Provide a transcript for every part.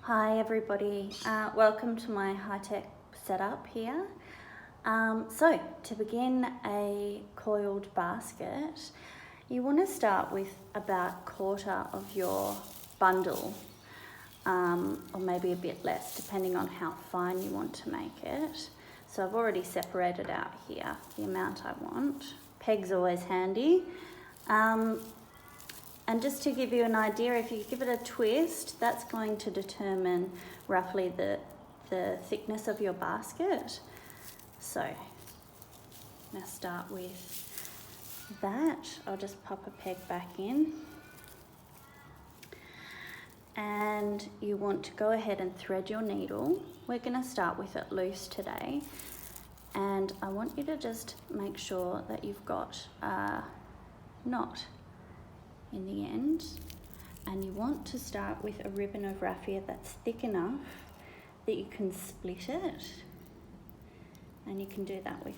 Hi everybody, welcome to my high-tech setup here. So to begin a coiled basket, you want to start with about a quarter of your bundle, or maybe a bit less depending on how fine you want to make it. So I've already separated out here the amount I want. Peg's always handy. And just to give you an idea, if you give it a twist, that's going to determine roughly the thickness of your basket. So I'm going to start with that. I'll just pop a peg back in. And you want to go ahead and thread your needle. We're going to start with it loose today. And I want you to just make sure that you've got a knot in the end, and you want to start with a ribbon of raffia that's thick enough that you can split it, and you can do that with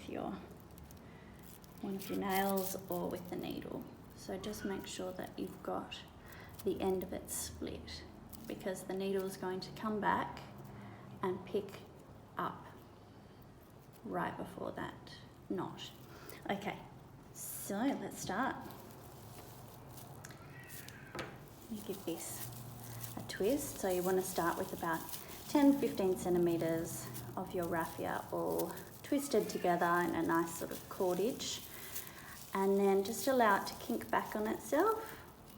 one of your nails or with the needle. So just make sure that you've got the end of it split, because the needle is going to come back and pick up right before that knot. Okay, so let's start. You give this a twist. So you want to start with about 10-15 centimeters of your raffia all twisted together in a nice sort of cordage, and then just allow it to kink back on itself.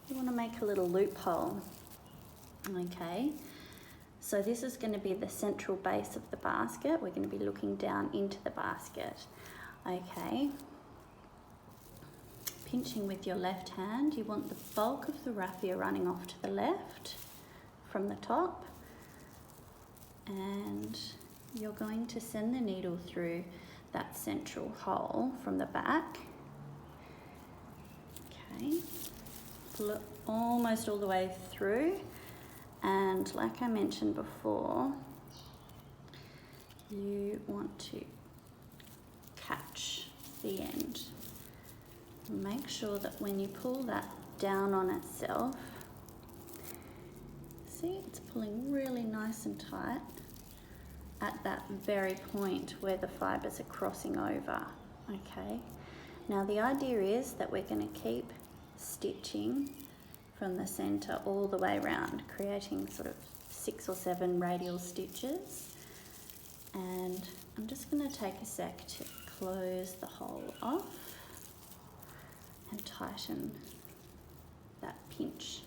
You want to make a little loophole. Okay, so this is going to be the central base of the basket. We're going to be looking down into the basket. Okay, pinching with your left hand, you want the bulk of the raffia running off to the left from the top, and you're going to send the needle through that central hole from the back. Okay, pull it almost all the way through, and like I mentioned before, you want to catch the end. Make sure that when you pull that down on itself, see, it's pulling really nice and tight at that very point where the fibers are crossing over. Okay, now the idea is that we're going to keep stitching from the center all the way around, creating sort of 6 or 7 radial stitches. And I'm just going to take a sec to close the hole off and tighten that pinch.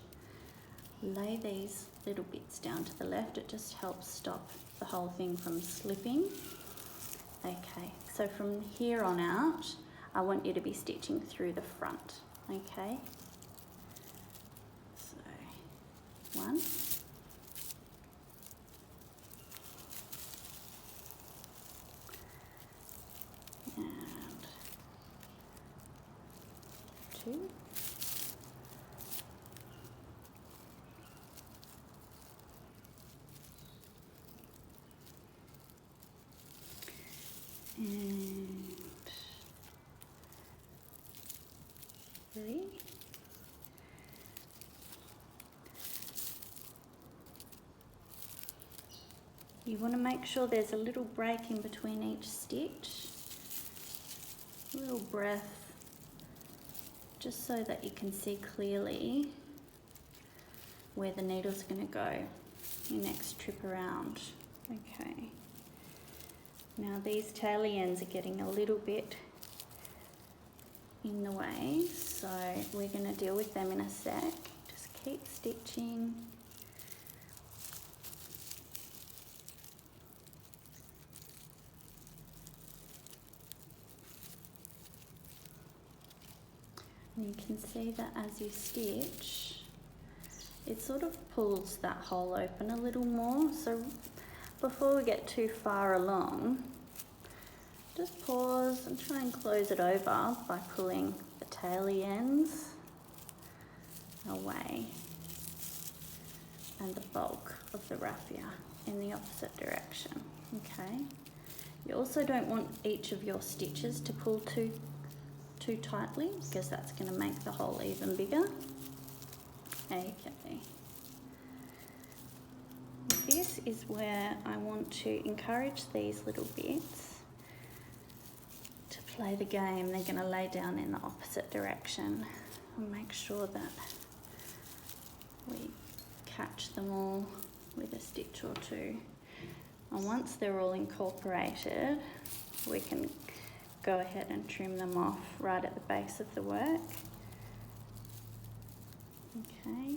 Lay these little bits down to the left. It just helps stop the whole thing from slipping. Okay, so from here on out, I want you to be stitching through the front. Okay, so 1, 2, and 3. You want to make sure there's a little break in between each stitch, a little breath, just so that you can see clearly where the needle's going to go your next trip around. Okay, now these taily ends are getting a little bit in the way, so we're going to deal with them in a sec. Just keep stitching. And you can see that as you stitch, it sort of pulls that hole open a little more. So before we get too far along, just pause and try and close it over by pulling the taily ends away and the bulk of the raffia in the opposite direction. Okay, you also don't want each of your stitches to pull too tightly, because that's going to make the hole even bigger. Okay, this is where I want to encourage these little bits to play the game. They're going to lay down in the opposite direction and make sure that we catch them all with a stitch or two. And once they're all incorporated, we can go ahead and trim them off right at the base of the work. Okay.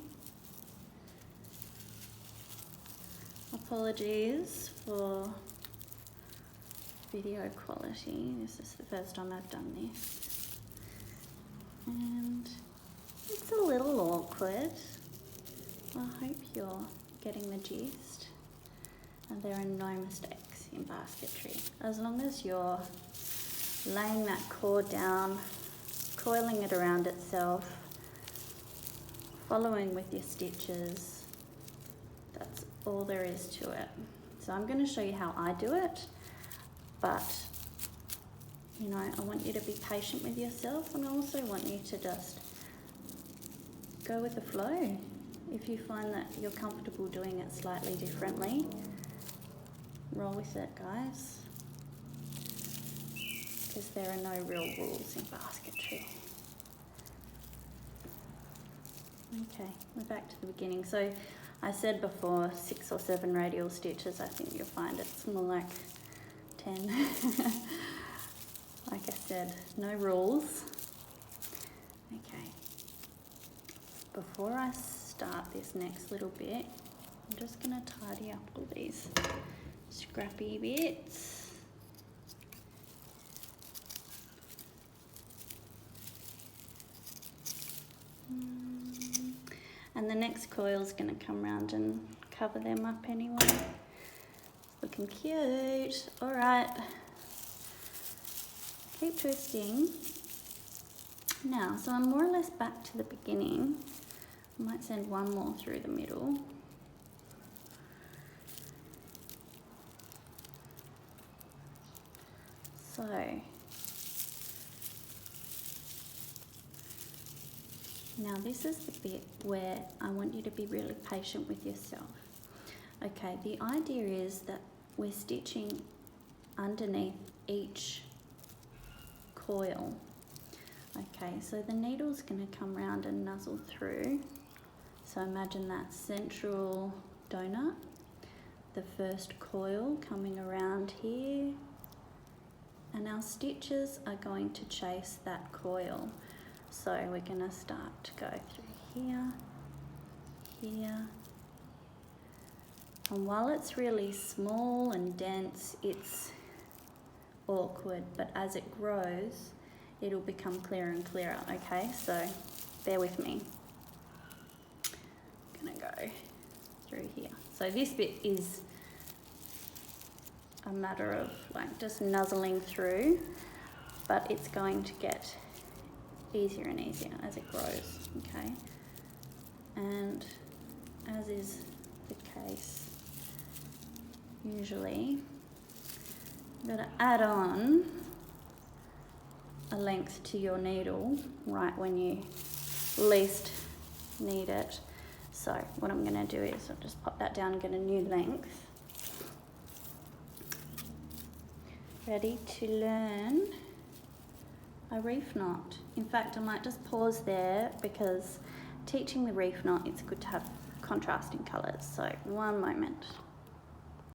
Apologies for video quality. This is the first time I've done this. And it's a little awkward. I hope you're getting the gist. And there are no mistakes in basketry. As long as you're laying that cord down, coiling it around itself, following with your stitches, that's all there is to it. So I'm going to show you how I do it, but you know, I want you to be patient with yourself, and I also want you to just go with the flow. If you find that you're comfortable doing it slightly differently, roll with it, guys, because there are no real rules in basketry. Okay, we're back to the beginning. So I said before 6 or 7 radial stitches. I think you'll find it's more like 10. Like I said, no rules. Okay, before I start this next little bit, I'm just going to tidy up all these scrappy bits. And the next coil is going to come around and cover them up anyway. Looking cute. All right. Keep twisting. Now, so I'm more or less back to the beginning. I might send one more through the middle. So, now this is the bit where I want you to be really patient with yourself. Okay, the idea is that we're stitching underneath each coil. Okay, so the needle's going to come round and nuzzle through. So imagine that central donut, the first coil coming around here, and our stitches are going to chase that coil. So we're going to start to go through here, here. And while it's really small and dense, it's awkward, but as it grows, it'll become clearer and clearer, okay? So bear with me. I'm gonna go through here. So this bit is a matter of like just nuzzling through, but it's going to get easier and easier as it grows, okay? And as is the case, usually you've got to add on a length to your needle right when you least need it. So what I'm going to do is I'll just pop that down and get a new length. Ready to learn a reef knot. In fact, I might just pause there because teaching the reef knot, it's good to have contrasting colours. So one moment.